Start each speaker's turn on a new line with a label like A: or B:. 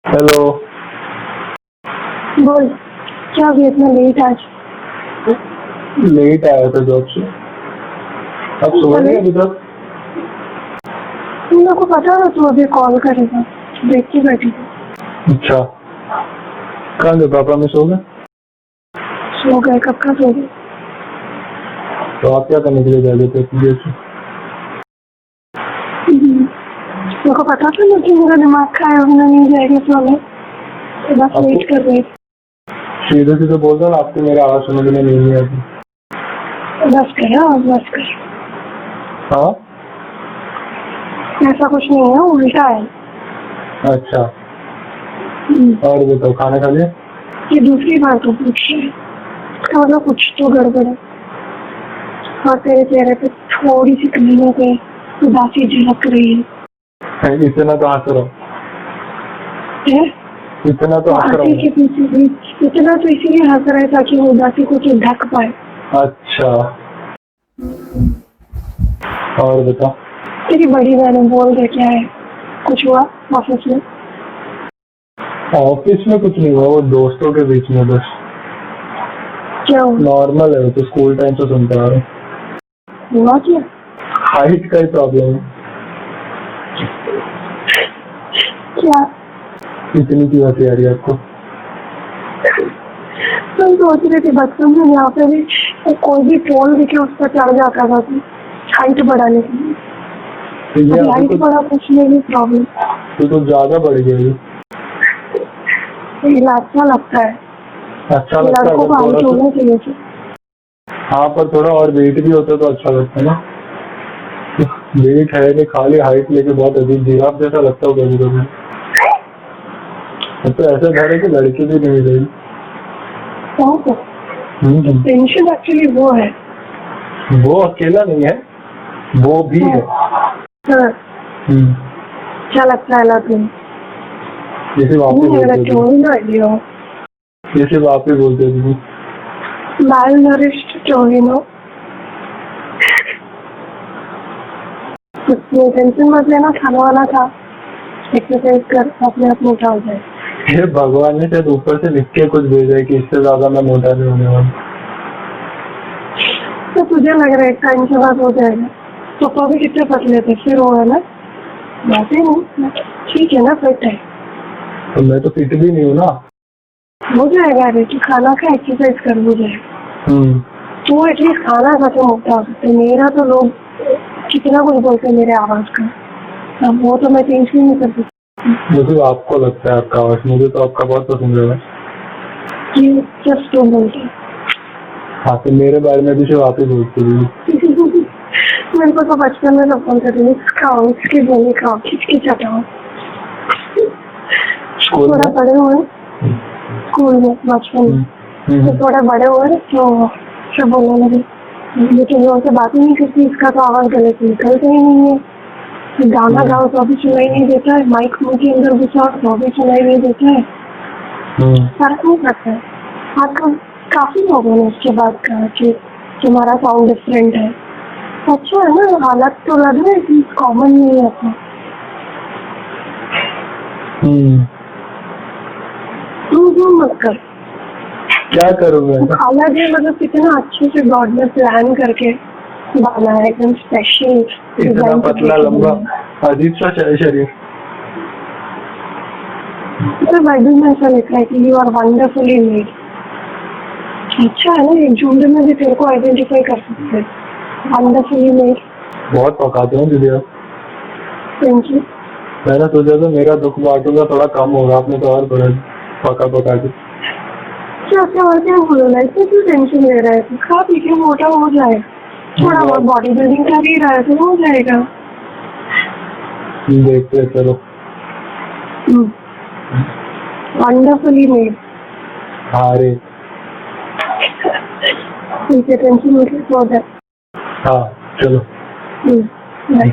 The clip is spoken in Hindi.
A: हेलो।
B: बोल, क्या अभी इतना लेट आज?
A: लेट आया था जॉब से। अब सुबह नहीं अभी तक।
B: तुम लोग को पता था तू अभी कॉल करेगा, देख के बैठी थी।
A: अच्छा, कहाँ गए पापा? में सो गए?
B: सो गए? कब का सो गए?
A: तो आप क्या करने के लिए जा रहे थे इतनी देर से?
B: मेरे को पता था ना कि मेरा दिमाग खाया होना नहीं जाएगा, तो बस वेट कर रही।
A: सीधे सीधे बोल रहा आपको मेरा आवाज समझ में नहीं आती।
B: बस कर, बस कर।
A: हाँ,
B: ऐसा कुछ नहीं है, उल्टा है।
A: अच्छा। और बताओ, खाना खा लिया?
B: ये दूसरी बार तो पूछ रही है, इसका मतलब कुछ तो गड़बड़ है। और तेरे चेहरे पे थोड़ी सी कमियों पे उदासी झलक रही है।
A: इतना तो हंस रहा हूँ। इतना तो हंस रहा
B: के
A: हूँ।
B: पीछे इतना तो इसीलिए हंस रहा है ताकि वो उदासी को तो ढक पाए।
A: अच्छा, और बताओ।
B: तेरी बड़ी बहन बोल रहे क्या है? कुछ हुआ ऑफिस में?
A: ऑफिस में कुछ नहीं हुआ, वो दोस्तों के बीच में बस
B: क्या हुआ?
A: नॉर्मल है, तो स्कूल टाइम से सुनता आ रहा हूँ।
B: हुआ क्या?
A: हाइट का ही प्रॉब्लम है।
B: क्या?
A: इतनी की हंसी आ रही है आपको?
B: तुम सोच रहे थे बचपन में यहाँ पे भी कोई भी पोल दिखे उस पर चढ़ जाता था हाइट बढ़ाने के लिए।
A: तो ये
B: हाइट बढ़ा कुछ नहीं प्रॉब्लम।
A: तो ज्यादा बढ़ गया ये।
B: अच्छा लगता है,
A: अच्छा लगता है
B: लड़कों को
A: अगर
B: हाइट
A: थोड़ा
B: होना
A: सा।
B: चाहिए थी।
A: हाँ, पर थोड़ा और वेट भी होता तो अच्छा लगता है ना। वेट है नहीं, खाली हाइट लेके बहुत अजीब जिराफ जैसा लगता हो कभी कभी। तो ऐसा घर है कि लड़की भी नहीं रही।
B: टेंशन एक्चुअली वो है।
A: वो अकेला नहीं है, वो भी है।
B: क्या लगता है तुम?
A: जैसे आप ही बोलते थे। जैसे आप ही बोलते थे।
B: Well nourished Torino. टेंशन मत लेना, खाना वाना खा, एक्सरसाइज कर, अपने आप मोटा हो जाए।
A: ये भगवान ने शायद ऊपर से लिख के कुछ भेजा है कि इससे ज्यादा मैं मोटा नहीं होने वाला।
B: तो तुझे लग रहा है एक टाइम के बाद हो जाएगा? तो भी कितने पतले थे, फिर हो है ना? वैसे नहीं, ठीक है ना, फिट है।
A: तो मैं तो फिट भी नहीं हूँ ना।
B: हो जाएगा रे, तू खाना खा, एक्सरसाइज कर, हो जाएगा। तो एटलीस्ट खाना खा के मोटा हो सकते। मेरा तो लोग कितना कुछ बोलते हैं मेरे आवाज का, अब वो तो मैं चेंज नहीं कर सकती।
A: मुझे आपको लगता है आपका आवाज, मुझे तो आपका बहुत पसंद है।
B: जस्ट तो बोलते।
A: हाँ, तो मेरे बारे में भी सिर्फ आप ही बोलते हैं।
B: मेरे को तो बचपन में सब बोलते थे, खाओ इसके बोले, खाओ खिचकी चटाओ। थोड़ा बड़े हुए स्कूल में, बचपन में तो थोड़ा बड़े हुए तो सब बोलने लगे लेकिन वो से बात ही नहीं करती, इसका तो आवाज गले से निकलता ही नहीं है। गाना गाओ तो अभी सुनाई नहीं देता है, माइक मुंह के अंदर घुसाओ तो अभी सुनाई नहीं देता है। फर्क नहीं पड़ता है। आजकल काफी लोगों ने उसके बाद कहा कि तुम्हारा साउंड डिफरेंट है। अच्छा है ना, हालत तो लग रहा है कि कॉमन नहीं है अपना। तू मत कर।
A: क्या करूँगा?
B: अलग है, मतलब कितना अच्छे से गॉड ने प्लान करके बना है, एकदम स्पेशल।
A: इतना पतला लंबा अजीब सा शरीर।
B: तो बाइबल में ऐसा लिखा है कि यू आर वंडरफुली मेड। अच्छा है ना, एक झुंड में भी तेरे को आइडेंटिफाई कर सकते हैं, वंडरफुली मेड।
A: बहुत पकाते हैं दीदी आप।
B: Thank you.
A: मैंने सोचा था मेरा दुख बांटूंगा थोड़ा कम होगा, आपने तो और बड़ा पका के।
B: क्या और क्या बोलना है, क्यों टेंशन ले रहा है? खा पी के मोटा हो जाए, थोड़ा बहुत बॉडी बिल्डिंग कर ही रहा है तो हो जाएगा।
A: देखते हैं, चलो।
B: Wonderfully made.
A: हाँ रे।
B: ठीक है, टेंशन मत ले, हो जाए।
A: हाँ चलो।
B: बाय।